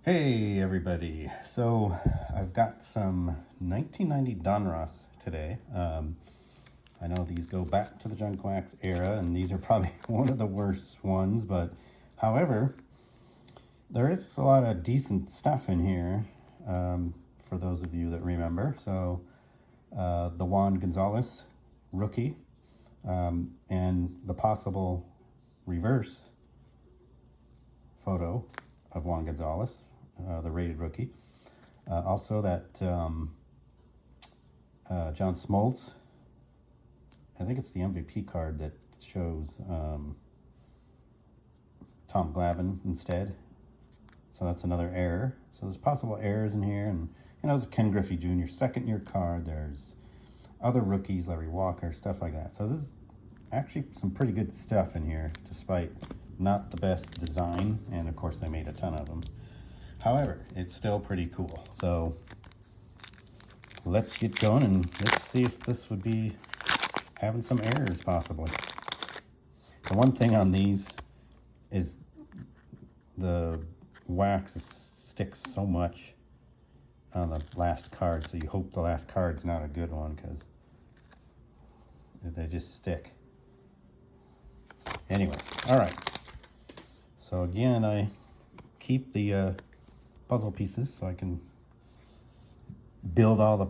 Hey everybody, so I've got some 1990 Donruss today. I know these go back to the junk wax era and these are probably one of the worst ones, but however, there is a lot of decent stuff in here for those of you that remember. So the Juan Gonzalez rookie and the possible reverse photo of Juan Gonzalez, the rated rookie. Also that John Smoltz, I think it's the MVP card that shows Tom Glavine instead. So that's another error. So there's possible errors in here. And there's Ken Griffey Jr. second year card. There's other rookies, Larry Walker, stuff like that. So this is actually some pretty good stuff in here, despite not the best design. And of course they made a ton of them. However, it's still pretty cool. So let's get going and let's see if this would be having some errors possibly. The one thing on these is the wax sticks so much on the last card, so you hope the last card's not a good one because they just stick. Anyway, all right. So again, I keep the puzzle pieces so I can build all the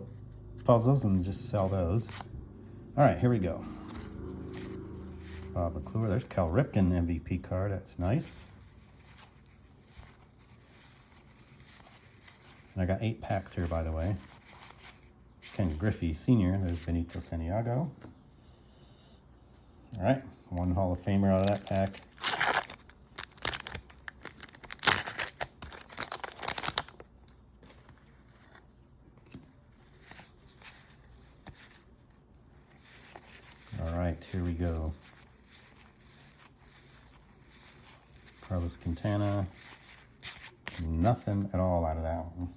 puzzles and just sell those. All right, here we go. Bob McClure. There's Cal Ripken MVP card. That's nice. And I got 8 packs here, by the way. Ken Griffey Sr. There's Benito Santiago. All right, one Hall of Famer out of that pack. All right, here we go. Carlos Quintana. Nothing at all out of that one.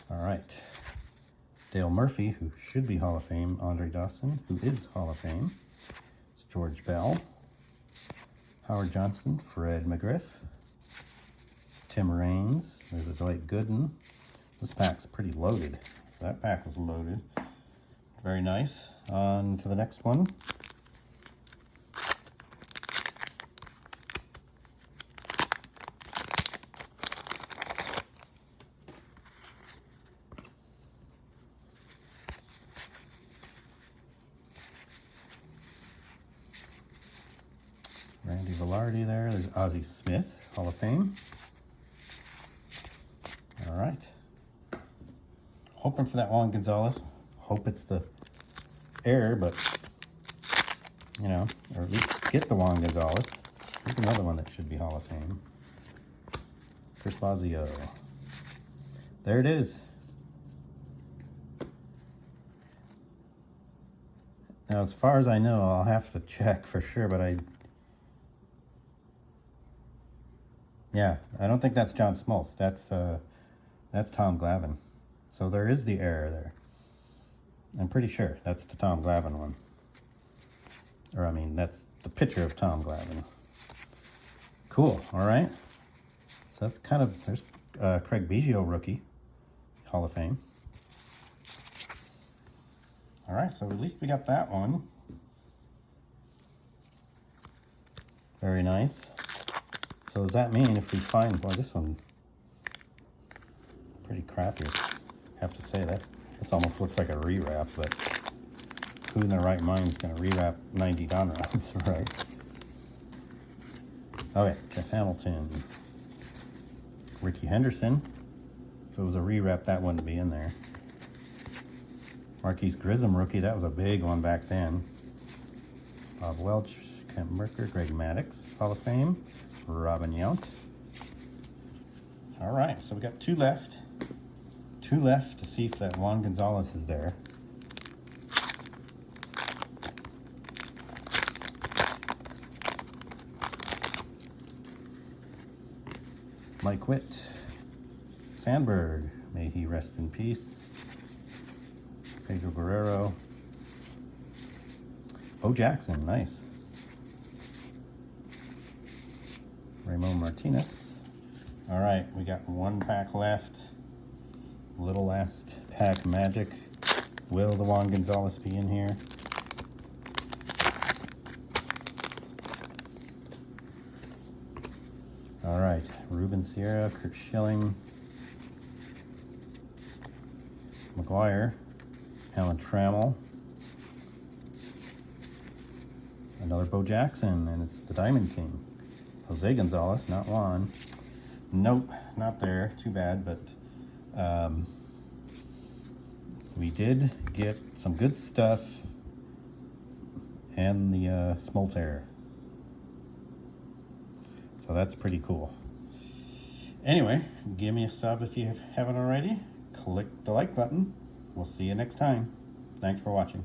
All right. Dale Murphy, who should be Hall of Fame. Andre Dawson, who is Hall of Fame. It's George Bell. Howard Johnson, Fred McGriff. Tim Raines. There's a Dwight Gooden. This pack's pretty loaded. That pack was loaded. Very nice. On to the next one. Randy Velarde there. There's Ozzie Smith, Hall of Fame. All right. Hoping for that Juan Gonzalez. Hope it's the error, but, or at least get the Juan Gonzalez. Here's another one that should be Hall of Fame. Chris Bosio. There it is. Now, as far as I know, I'll have to check for sure, but yeah, I don't think that's John Smoltz. That's Tom Glavine. So there is the error there. I'm pretty sure that's the Tom Glavine one. Or I mean, that's the picture of Tom Glavine. Cool. All right. So that's kind of, there's Craig Biggio rookie, Hall of Fame. All right, so at least we got that one. Very nice. So does that mean if we find, boy, this one pretty crappy, I have to say that. This almost looks like a rewrap, but who in their right mind is going to rewrap 90 Donruss, right? Okay, Jeff Hamilton. Ricky Henderson. If it was a rewrap, that wouldn't be in there. Marquise Grissom rookie, that was a big one back then. Bob Welch, Kent Merker, Greg Maddux, Hall of Fame. Robin Yount. All right, so we got 2 left. 2 left to see if that Juan Gonzalez is there. Mike Witt. Sandberg, may he rest in peace. Pedro Guerrero. Bo Jackson, nice. Ramon Martinez. All right, we got one pack left. Little last pack magic. Will the Juan Gonzalez be in here? All right, Ruben Sierra, Kurt Schilling, McGuire, Alan Trammell, another Bo Jackson, and it's the Diamond King. Jose Gonzalez, not Juan. Nope, not there. Too bad, but we did get some good stuff and the Smolter. So that's pretty cool. Anyway, give me a sub if you haven't already. Click the like button. We'll see you next time. Thanks for watching.